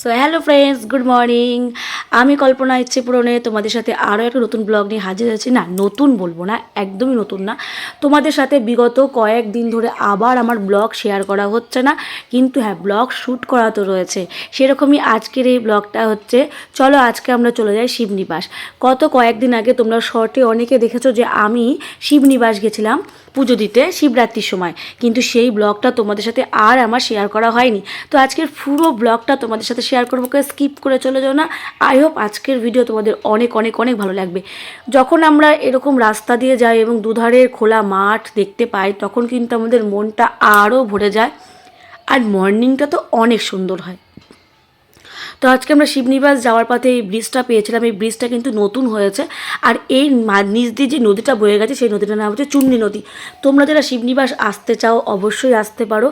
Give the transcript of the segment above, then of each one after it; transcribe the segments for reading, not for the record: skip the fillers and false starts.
So hello friends, good morning. আমি কল্পনা ইচ্ছে পূরণে তোমাদের সাথে আরও একটা নতুন ব্লগ নিয়ে হাজির হয়েছি। না, নতুন বলবো না, একদমই নতুন না। তোমাদের সাথে বিগত কয়েকদিন ধরে আবার আমার ব্লগ শেয়ার করা হচ্ছে না, কিন্তু হ্যাঁ, ব্লগ শ্যুট করা তো রয়েছে। সেরকমই আজকের এই ব্লগটা হচ্ছে, চলো আজকে আমরা চলে যাই শিবনিবাস। কয়েকদিন আগে তোমরা শর্টে অনেকে দেখেছো যে আমি শিবনিবাস গেছিলাম পুজো দিতে শিবরাত্রির সময়, কিন্তু সেই ব্লগটা তোমাদের সাথে আর আমার শেয়ার করা হয়নি। তো আজকের পুরো ব্লগটা তোমাদের সাথে শেয়ার করবো, স্কিপ করে চলে যাও না। আই হোপ আজকের ভিডিও তোমাদের অনেক অনেক অনেক ভালো লাগবে। যখন আমরা এরকম রাস্তা দিয়ে যাই এবং দুধারের খোলা মাঠ দেখতে পাই, তখন কিন্তু আমাদের মনটা আরও ভরে যায়, আর মর্নিংটা তো অনেক সুন্দর হয়। তো আজকে আমরা শিবনিবাস যাওয়ার পথে এই ব্রিজটা পেয়েছিলাম। এই ব্রিজটা কিন্তু নতুন হয়েছে, আর এই নিচ দিয়ে যে নদীটা বয়ে গেছে সেই নদীটার নাম হচ্ছে চুন্নি নদী। তোমরা যারা শিবনিবাস আসতে চাও অবশ্যই আসতে পারো।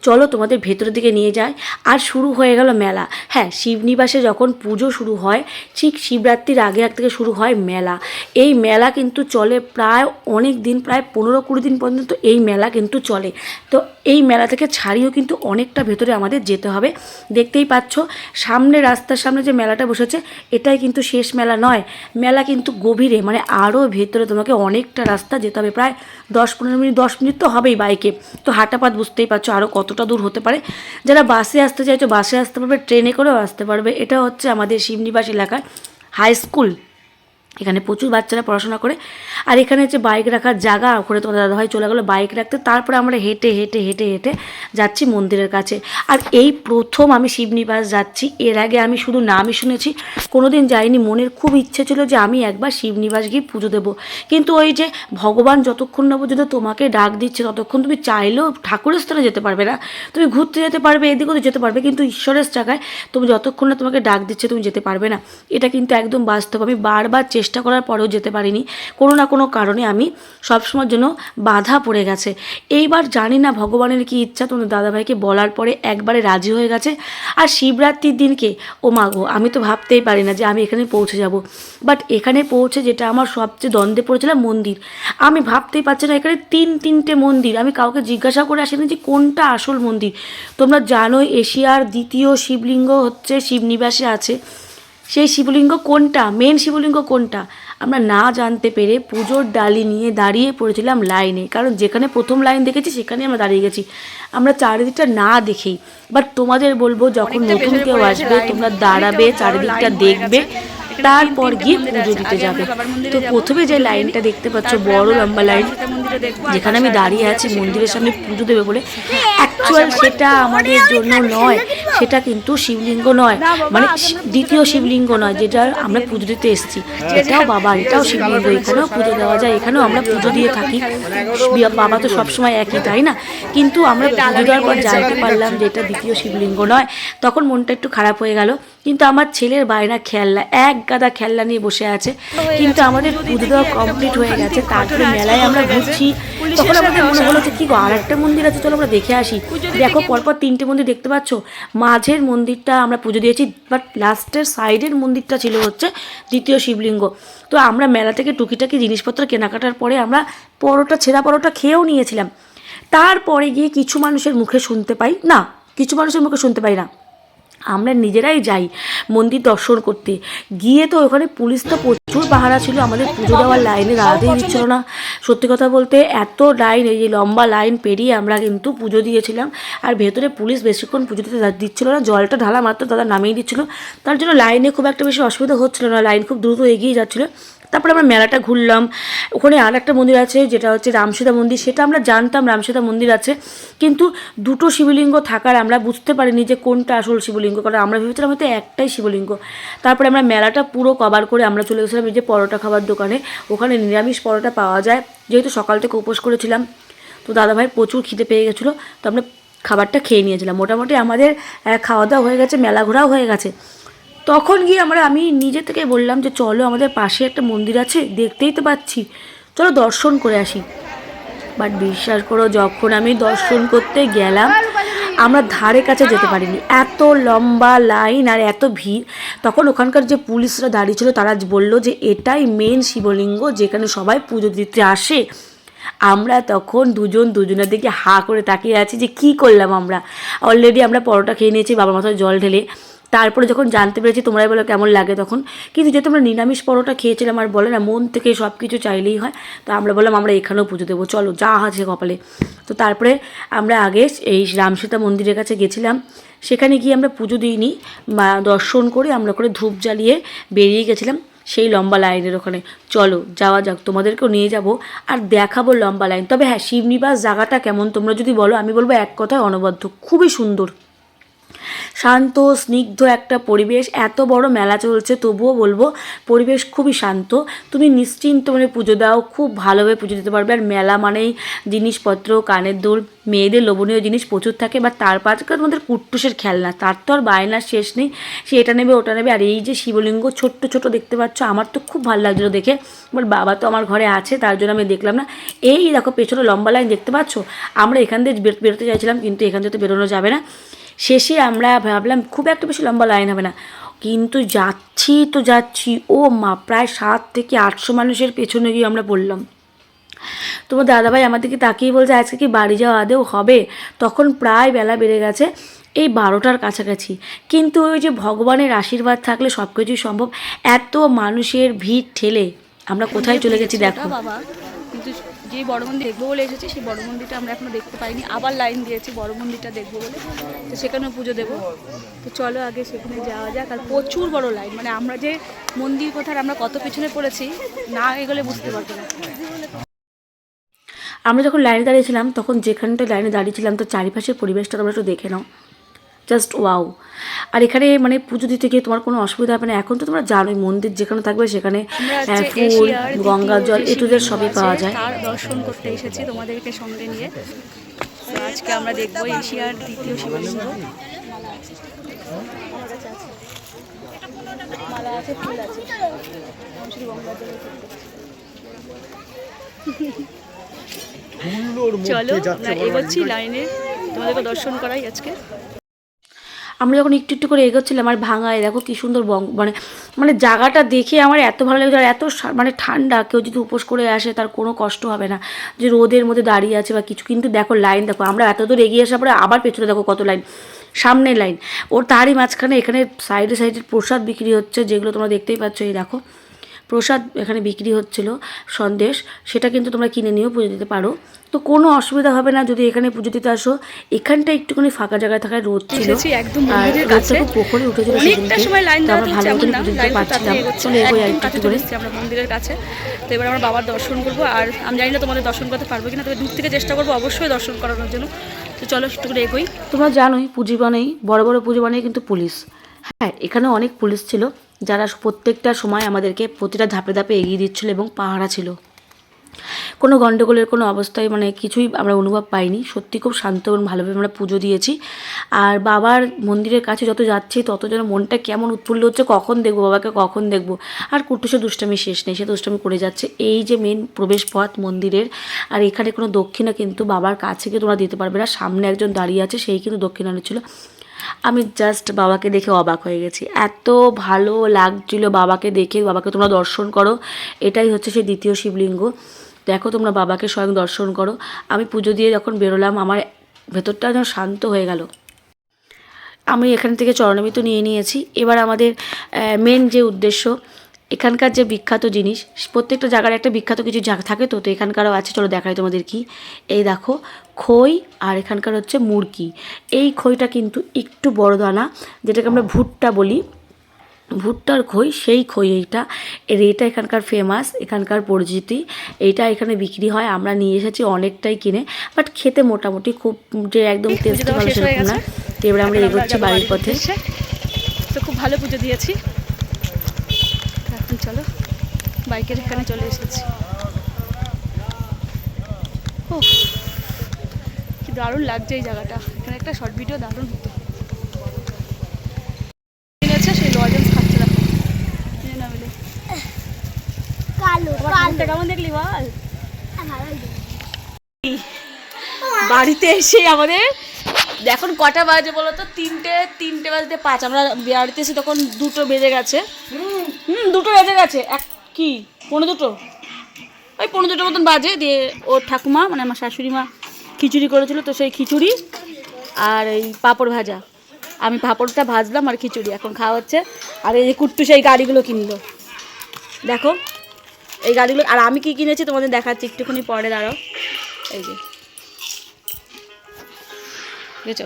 চলো তোমাদের ভেতরের দিকে নিয়ে যায়। আর শুরু হয়ে গেল মেলা। হ্যাঁ, শিবনিবাসে যখন পুজো শুরু হয়, ঠিক শিবরাত্রির আগে থেকে শুরু হয় মেলা। এই মেলা কিন্তু চলে প্রায় অনেক দিন, প্রায় 15-20 দিন পর্যন্ত এই মেলা কিন্তু চলে। তো এই মেলা থেকে ছাড়িয়েও কিন্তু অনেকটা ভেতরে আমাদের যেতে হবে। দেখতেই পাচ্ছ সামনে, রাস্তার সামনে যে মেলাটা বসেছে, এটাই কিন্তু শেষ মেলা নয়। মেলা কিন্তু গভীরে, মানে আরও ভেতরে তোমাকে অনেকটা রাস্তা যেতে হবে, প্রায় 10-15 মিনিট, 10 মিনিট তো হবেই বাইকে। তো হাঁটাপাত বুঝতেই পারছো আরও কতটা দূর হতে পারে। যারা বাসে আসতে চাইছো বাসে আসতে পারবে, ট্রেনে করেও আসতে পারবে। এটা হচ্ছে আমাদের শিবনিবাস এলাকার হাই স্কুল। এখানে প্রচুর বাচ্চারা পড়াশোনা করে। আর এখানে হচ্ছে বাইক রাখার জায়গা। ওখানে তোমার দাদাভাই চলে গেলো বাইক রাখতে। তারপরে আমরা হেঁটে হেঁটে হেঁটে হেঁটে যাচ্ছি মন্দিরের কাছে। আর এই প্রথম আমি শিবনিবাস যাচ্ছি। এর আগে আমি শুধু নামই শুনেছি, কোনো দিন যাইনি। মনের খুব ইচ্ছে ছিল যে আমি একবার শিবনিবাস গিয়ে পুজো দেবো, কিন্তু ওই যে ভগবান যতক্ষণ না পর্যন্ত তোমাকে ডাক দিচ্ছে ততক্ষণ তুমি চাইলেও ঠাকুরের স্থানে যেতে পারবে না। তুমি ঘুরতে যেতে পারবে, এদিক ওদিক যেতে পারবে, কিন্তু ঈশ্বরের জায়গায় তুমি যতক্ষণ না তোমাকে ডাক দিচ্ছে তুমি যেতে পারবে না। এটা কিন্তু একদম বাস্তব। আমি বারবার চেষ্টা করার পরেও যেতে পারিনি, কোনো না কোনো কারণে আমি সবসময়ের জন্য বাধা পড়ে গেছে। এইবার জানি না ভগবানের কি ইচ্ছা, তোমাদের দাদাভাইকে বলার পরে একবারে রাজি হয়ে গেছে। আর শিবরাত্রির দিনকে, ও মা গো, আমি তো ভাবতেই পারি না যে আমি এখানে পৌঁছে যাব। বাট এখানে পৌঁছে যেটা আমার সবচেয়ে দ্বন্দ্বে পড়েছিলাম, মন্দির। আমি ভাবতেই পারছি না, এখানে তিনটে মন্দির। আমি কাউকে জিজ্ঞাসা করে আসিনি যে কোনটা আসল মন্দির। তোমরা জানো এশিয়ার দ্বিতীয় শিবলিঙ্গ হচ্ছে শিবনিবাসে আছে। সেই শিবলিঙ্গ কোনটা, মেন শিবলিঙ্গ কোনটা, আমরা না জানতে পেরে পুজোর ডালি নিয়ে দাঁড়িয়ে পড়েছিলাম লাইনে। কারণ যেখানে প্রথম লাইন দেখেছি সেখানে আমরা দাঁড়িয়ে গেছি, আমরা চারিদিকটা না দেখেই। বাট তোমাদের বলবো, যখন নতুন কেউ আসবে তোমরা দাঁড়াবে, চারিদিকটা দেখবে, তারপর গিয়ে পুজো দিতে যাবে। তো প্রথমে যে লাইনটা দেখতে পাচ্ছ, বড় লম্বা লাইন, যেখানে আমি দাঁড়িয়ে আছি মন্দিরের সামনে পুজো দেবে বলে, অ্যাকচুয়াল সেটা আমাদের জন্য নয়। সেটা কিন্তু শিবলিঙ্গ নয়, মানে দ্বিতীয় শিবলিঙ্গ নয়, যেটা আমরা পুজো দিতে এসেছি। এটাও বাবা, এটাও শিবলিঙ্গ, এখানেও পুজো দেওয়া যায়, এখানেও আমরা পুজো দিয়ে থাকি। বাবা তো সবসময় একই, তাই না? কিন্তু আমরা পুজো দেওয়ার পর জানতে পারলাম যে এটা দ্বিতীয় শিবলিঙ্গ নয়। তখন মনটা একটু খারাপ হয়ে গেল। কিন্তু আমার ছেলের বায়না খেলনা, এক গাদা খেলনা নিয়ে বসে আছে। কিন্তু আমাদের পুজো দেওয়া কমপ্লিট হয়ে গেছে, তারপরে মেলায় আমরা ঘুরছি। তখন আমাদের মনে হলো যে কী গো, আর একটা মন্দির আছে, চলো আমরা দেখে আসি। দেখো পরপর 3টে মন্দির দেখতে পাচ্ছ। মাঝের মন্দিরটা আমরা পুজো দিয়েছি, বাট লাস্টের সাইডের মন্দিরটা ছিল হচ্ছে দ্বিতীয় শিবলিঙ্গ। তো আমরা মেলা থেকে টুকিটাকি জিনিসপত্র কেনাকাটার পরে আমরা ছেঁড়া পরোটা খেয়েও নিয়েছিলাম। তারপরে গিয়ে কিছু মানুষের মুখে শুনতে পাই না, আমরা নিজেরাই যাই মন্দির দর্শন করতে। গিয়ে তো ওখানে পুলিশ তো প্রচুর পাহারা ছিল, আমাদের পুজো দেওয়ার লাইনে দাঁড়াতেই দিচ্ছিল না। সত্যি কথা বলতে এত লাইন, এই যে লম্বা লাইন পেরিয়ে আমরা কিন্তু পুজো দিয়েছিলাম। আর ভেতরে পুলিশ বেশিক্ষণ পুজো দিতে দিচ্ছিল না, জলটা ঢালা মাত্র দাদা নামিয়ে দিচ্ছিলো। তার জন্য লাইনে খুব একটা বেশি অসুবিধা হচ্ছিল না, লাইন খুব দ্রুত এগিয়ে যাচ্ছিলো। তারপরে আমরা মেলাটা ঘুরলাম। ওখানে আর একটা মন্দির আছে যেটা হচ্ছে রামসীতা মন্দির, সেটা আমরা জানতাম রামসীতা মন্দির আছে, কিন্তু দুটো শিবলিঙ্গ থাকার আমরা বুঝতে পারিনি যে কোনটা আসল শিবলিঙ্গ, কারণ আমরা ভেবেছিলাম হয়তো একটাই শিবলিঙ্গ। তারপরে আমরা মেলাটা পুরো কভার করে আমরা চলে গেছিলাম এই যে পরোটা খাবার দোকানে। ওখানে নিরামিষ পরোটা পাওয়া যায়, যেহেতু সকাল থেকে উপোস করেছিলাম। তো দাদাভাই প্রচুর খিদে পেয়ে গেছিলো, তো আমরা খাবারটা খেয়ে নিয়েছিলাম। মোটামুটি আমাদের খাওয়া দাওয়া হয়ে গেছে, মেলা ঘোরাও হয়ে গেছে। তখন গিয়ে আমি নিজে থেকে বললাম যে চলো, আমাদের পাশে একটা মন্দির আছে, দেখতেই তো পাচ্ছি, চলো দর্শন করে আসি। বাট বিশ্বাস করো, যখন আমি দর্শন করতে গেলাম, আমরা ধারে কাছে যেতে পারিনি, এত লম্বা লাইন আর এত ভিড়। তখন ওখানকার যে পুলিশরা দাঁড়িয়ে ছিল তারা বললো যে এটাই মেন শিবলিঙ্গ, যেখানে সবাই পুজো দিতে আসে। আমরা তখন দুজনের দিকে হাঁ করে তাকিয়ে আছি যে কী করলাম আমরা। অলরেডি আমরা পরোটা খেয়ে নিয়েছি বাবার মাথায় জল ঢেলে। তারপরে যখন জানতে পেরেছি তোমরাই বলো কেমন লাগে তখন, কিন্তু যেহেতু আমরা নিরামিষ পরোটা খেয়েছিলাম আর বলে না মন থেকে সব কিছু চাইলেই হয়, তো আমরা বললাম আমরা এখানেও পুজো দেবো, চলো যা আছে কপালে। তো তারপরে আমরা আগে এই রামসীতা মন্দিরের কাছে গেছিলাম, সেখানে গিয়ে আমরা পুজো দিইনি, দর্শন করে আমরা করে ধূপ জ্বালিয়ে বেরিয়ে গেছিলাম সেই লম্বা লাইনের ওখানে। চলো যাওয়া যাক, তোমাদেরকেও নিয়ে যাব আর দেখাবো লম্বা লাইন। তবে হ্যাঁ, শিবনিবাস জায়গাটা কেমন তোমরা যদি বলো, আমি বলবো এক কথায় অনবদ্য, খুবই সুন্দর, শান্ত স্নিগ্ধ একটা পরিবেশ। এত বড় মেলা চলছে তবুও বলবো পরিবেশ খুবই শান্ত, তুমি নিশ্চিন্ত মানে পুজো দাও, খুব ভালোভাবে পুজো দিতে পারবে। আর মেলা মানেই জিনিসপত্র, কানের দুল, মেয়েদের লোভনীয় জিনিস প্রচুর থাকে, বা তার পাশে তোমাদের কুট্টুসের খেলনা, তার তো আর বায়নার শেষ নেই, সে এটা নেবে ওটা নেবে। আর এই যে শিবলিঙ্গ ছোট্ট ছোট দেখতে পাচ্ছ, আমার তো খুব ভালো লাগছিলো দেখে, বল বাবা তো আমার ঘরে আছে তার জন্য আমি দেখলাম না। এই দেখো পেছনে লম্বা লাইন দেখতে পাচ্ছ, আমরা এখান দিয়ে বেরোতে চাইছিলাম কিন্তু এখান থেকে তো বেরোনো যাবে না। শেষে আমরা ভাবলাম খুব একটা বেশি লম্বা লাইন হবে না, কিন্তু যাচ্ছি ও মা, প্রায় 700 থেকে 800 মানুষের পেছনে গিয়ে আমরা পড়লাম। তোমার দাদাভাই আমাদেরকে তাকিয়ে বলছে আজকে কি বাড়ি যাওয়া আদেও হবে? তখন প্রায় বেলা বেড়ে গেছে, এই 12টার কাছাকাছি। কিন্তু ওই যে ভগবানের আশীর্বাদ থাকলে সব কিছুই সম্ভব। এত মানুষের ভিড় ঠেলে আমরা কোথায় চলে গেছি দেখো। বাবা, কিন্তু যে বড় মন্দির দেখবো বলে এসেছি সেই বড় মন্দিরটা আমরা এখনো দেখতে পাইনি, আবার লাইন দিয়েছি বড় মন্দিরটা দেখবো বলে, তো সেখানেও পুজো দেবো। তো চলো আগে সেখানে যাওয়া যাক। আর প্রচুর বড় লাইন, মানে আমরা যে মন্দির কোথায় আমরা কত পিছনে পড়েছি না এগোলে বুঝতে পারবো না। আমরা যখন লাইনে দাঁড়িয়েছিলাম তখন যেখানটা লাইনে দাঁড়িয়েছিলাম তার চারিপাশের পরিবেশটা তোমরা একটু দেখে নাও, জাস্ট ওয়াও। আর এখানে মানে পুজো দিতে গিয়ে তোমার কোনো অসুবিধা হবে না। এখন তো তোমরা জানোই মন্দির যেখানে থাকবে সেখানে ফুল, গঙ্গা জল, এটুদের সবই পাওয়া যায়। তার দর্শন করতে এসেছি তোমাদেরকে সঙ্গে নিয়ে। আজকে আমরা দেখবো এশিয়ার দ্বিতীয় শিবলিঙ্গ। মালা আছে, ফুল আছে, চলো এগোচ্ছি লাইনে, তোমাদেরকে দর্শন করাই আজকে। আমরা যখন একটু একটু করে এগোচ্ছিলাম আর ভাঙায় দেখো কী সুন্দর মানে জায়গাটা দেখে আমার এত ভালো লাগছে। আর এত মানে ঠান্ডা, কেউ যদি উপোস করে আসে তার কোনো কষ্ট হবে না যে রোদের মধ্যে দাঁড়িয়ে আছে বা কিছু। কিন্তু দেখো লাইন দেখো, আমরা এত দূর এগিয়ে আসার পরে আবার পেছনে দেখো কত লাইন, সামনে লাইন, ওর তারই মাঝখানে এখানে সাইডে সাইডে প্রসাদ বিক্রি হচ্ছে, যেগুলো তোমরা দেখতেই পাচ্ছ। এই দেখো প্রসাদ এখানে বিক্রি হচ্ছিল, সন্দেশ, সেটা কিন্তু তোমরা কিনে নিয়েও পুজো দিতে পারো। তো কোনো অসুবিধা হবে না যদি এখানে পুজো দিতে আসো। এখানটা একটুখানি ফাঁকা জায়গায় থাকায় রোদ ছিল, আর রোদটা খুব পুকুরে উঠেছিল সেদিনকে, তো আমরা ভালো মতন পুজো দিতে পারছিলাম। চলে এগোই আর একটু করে আমরা মন্দিরের কাছে। তো এবার আমরা বাবার দর্শন করবো, আর আমি জানি না তোমাদের দর্শন করতে পারবো কিনা, তবে দূর থেকে চেষ্টা করবো অবশ্যই দর্শন করানোর জন্য। তো চলো একটু করে এগোই। তোমরা জানোই পুজো বানেই, বড় বড় পুজো বানেই কিন্তু পুলিশ। হ্যাঁ, এখানে অনেক পুলিশ ছিল যারা প্রত্যেকটা সময় আমাদেরকে প্রতিটা ধাপে ধাপে এগিয়ে দিচ্ছিলো এবং পাহারা ছিল। কোনো গণ্ডগোলের কোনো অবস্থায় মানে কিছুই আমরা অনুভব পাইনি। সত্যি খুব শান্ত এবং ভালোভাবে আমরা পুজো দিয়েছি। আর বাবার মন্দিরের কাছে যত যাচ্ছি তত যেন মনটা কেমন উৎফুল্ল হচ্ছে, কখন দেখবো বাবাকে, কখন দেখবো। আর কুট্টুসের দুষ্টামি শেষ নেই, সে দুষ্টামি করে যাচ্ছে। এই যে মেন প্রবেশ পথ মন্দিরের, আর এখানে কোনো দক্ষিণা কিন্তু বাবার কাছে গিয়ে তোমরা দিতে পারবে না। সামনে একজন দাঁড়িয়ে আছে, সেই কিন্তু দক্ষিণা নিচ্ছিল। আমি জাস্ট বাবাকে দেখে অবাক হয়ে গেছি, এত ভালো লাগছিল বাবাকে দেখে। বাবাকে তোমরা দর্শন করো, এটাই হচ্ছে সেই দ্বিতীয় শিবলিঙ্গ। দেখো তোমরা বাবাকে স্বয়ং দর্শন করো। আমি পুজো দিয়ে যখন বেরোলাম আমার ভেতরটা যেন শান্ত হয়ে গেল। আমি এখান থেকে চরণামৃত নিয়ে নিয়েছি। এবার আমাদের মেন যে উদ্দেশ্য, এখানকার যে বিখ্যাত জিনিস, প্রত্যেকটা জায়গার একটা বিখ্যাত কিছু থাকে, তো এখানকারও আছে, চলো দেখাই তোমাদের কি। এই দেখো খই, আর এখানকার হচ্ছে মুরগি। এই খইটা কিন্তু একটু বড় দানা, যেটাকে আমরা ভুট্টা বলি, ভুট্টার খই, সেই খই এইটা এখানকার ফেমাস, এখানকার পরিচিতি। এইটা এখানে বিক্রি হয়, আমরা নিয়ে এসেছি অনেকটাই কিনে, বাট খেতে মোটামুটি খুব যে একদম টেস্টি ভালো সেরকম না। তো এবার আমরা এগোচ্ছি বাড়ির পথে। তো খুব ভালো পুজো দিয়েছি, এখন চলো বাইকের এখানে চলে এসেছি। ও কি দারুণ লাগছে এই জায়গাটা, এখানে একটা শর্ট ভিডিও দারুণ হতো। সেই লজেন্স খাচ্ছে দেখো, কিনে না বলে কেমন দেখলি বল। বাড়িতে এসে আমাদের এখন কটা বাজে বলো তো, 3টে বাজতে 5। আমরা বাড়িতে এসে তখন 2টো বেজে গেছে। 2টো বেজে গেছে, কি 1:45, ওই 1:45 মতন বাজে। দিয়ে ওর ঠাকুমা মানে আমার শাশুড়ি মা খিচুড়ি করেছিল, তো সেই খিচুড়ি আর এই পাঁপড় ভাজা আমি পাঁপড়টা ভাজলাম আর খিচুড়ি এখন খাওয়া হচ্ছে। আর এই যে কুট্টু সেই গাড়িগুলো কিনলো, দেখো এই গাড়িগুলো। আর আমি কি কিনেছি তোমাদের দেখাচ্ছি একটুখানি পরে, দাঁড়াও। এই যে বুঝেছো,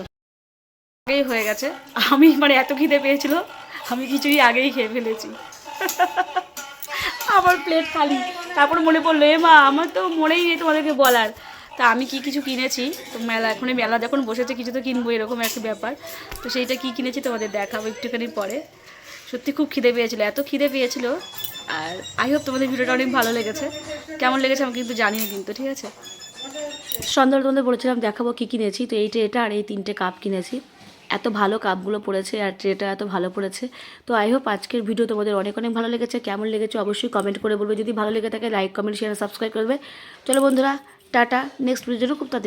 আগেই হয়ে গেছে। আমি মানে এত খিদে পেয়েছিল, আমি খিচুড়ি আগেই খেয়ে ফেলেছি। আমার প্লেট খালি। তারপর মনে পড়লো, এ মা আমার তো মনেই নেই তোমাদেরকে বলার। তা আমি কিছু কিনেছি, তো এখনই মেলা যখন বসেছে কিছু তো কিনবো, এরকম একটা ব্যাপার। তো সেইটা কি কিনেছি তোমাদের দেখাবো একটুখানি পরে। সত্যি খুব খিদে পেয়েছিলো, এত খিদে পেয়েছিলো। আর আই হোপ তোমাদের ভিডিওটা অনেক ভালো লেগেছে। কেমন লেগেছে আমাকে কিন্তু জানিও কিন্তু, ঠিক আছে। সন্ধ্যার তোমাদের বলেছিলাম দেখাবো কী কিনেছি, তো এই ট্রেটা আর এই 3টে কাপ কিনেছি। এত ভালো কাপগুলো পড়েছে আর ট্রেটা এত ভালো পড়েছে। তো আই হোপ আজকের ভিডিও তোমাদের অনেক অনেক ভালো লেগেছে। কেমন লেগেছে অবশ্যই কমেন্ট করে বলবে। যদি ভালো লেগে থাকে লাইক কমেন্ট শেয়ার সাবস্ক্রাইব করবে। চলো বন্ধুরা, টাটা। নেক্সট ভিডিও খুব তাড়াতাড়ি